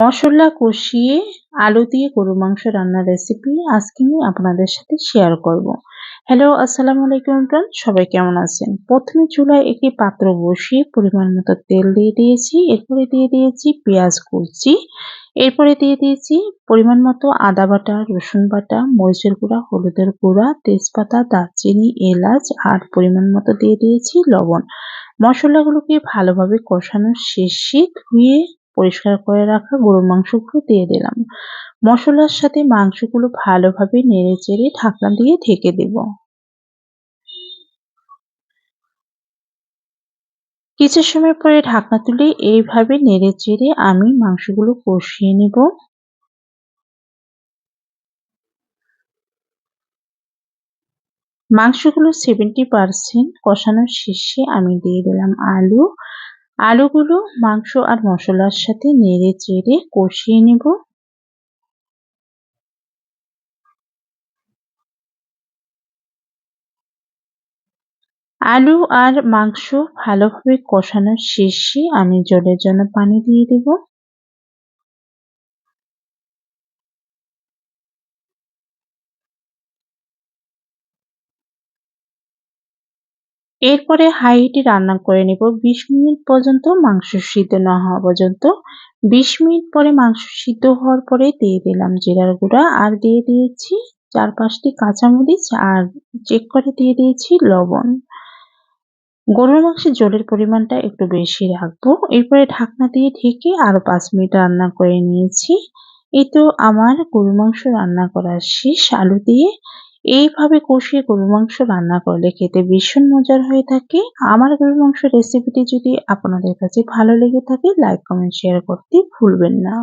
মশলা কষিয়ে আলু দিয়ে গরুর মাংস রান্নার রেসিপি আজকে আমি আপনাদের সাথে শেয়ার করব। হ্যালো, আসসালামু আলাইকুম এভরিওয়ান, সবাই কেমন আছেন? প্রথমে চুলায় একটি পাত্র বসিয়ে পরিমাণ মতো তেল দিয়ে দিয়েছি, এরপরে দিয়ে দিয়েছি পেঁয়াজ কুচি, এরপরে দিয়ে দিয়েছি পরিমাণ মতো আদা বাটা, রসুন বাটা, মরিচের গুঁড়া, হলুদের গুঁড়া, তেজপাতা, দারচিনি, এলাচ আর পরিমাণ মতো দিয়ে দিয়েছি লবণ। মশলাগুলোকে ভালোভাবে কষানোর শেষে ধুয়ে পরিষ্কার করে রাখা গরুর মাংসগুলো দিয়ে দিলাম। মশলার সাথে মাংসগুলো ভালোভাবে নেড়েচেড়ে ঢাকনা দিয়ে ঢেকে দেব। কিছু সময় পরে ঢাকনা তুলে এইভাবে নেড়েচেড়ে আমি মাংসগুলো কষিয়ে নেব। মাংসগুলো 70% কষানোর শেষে আমি দিয়ে দিলাম আলু। আলুগুলো মাংস আর মশলার সাথে নেড়েচেড়ে কষিয়ে নেব। আলু আর মাংস ভালোভাবে কষানোর শেষে আমি ঝোলের জন্য পানি দিয়ে দেব। এরপরে হাই হিটে রান্না করে নেব ২০ মিনিট পর্যন্ত, মাংস সিদ্ধ না হওয়া পর্যন্ত। ২০ মিনিট পরে মাংস সিদ্ধ হওয়ার পরে দিয়ে দিলাম জিরার গুঁড়া আর দিয়ে দিয়েছি ৪-৫টি কাঁচামরিচ আর চেক করে দিয়ে দিয়েছি লবণ। গরুর মাংসের ঝোলের পরিমাণটা একটু বেশি রাখবো। এরপরে ঢাকনা দিয়ে ঢেকে আরো ৫ মিনিট রান্না করে নিয়েছি। এই তো আমার গরুর মাংস রান্না করা শেষ আলু দিয়ে। এইভাবে কষিয়ে গরুর মাংস রান্না করলে খেতে ভীষণ মজার হয়ে থাকে। আমার গরুর মাংস রেসিপিটি যদি আপনাদের কাছে ভালো লেগে থাকে, লাইক, কমেন্ট, শেয়ার করতে ভুলবেন না।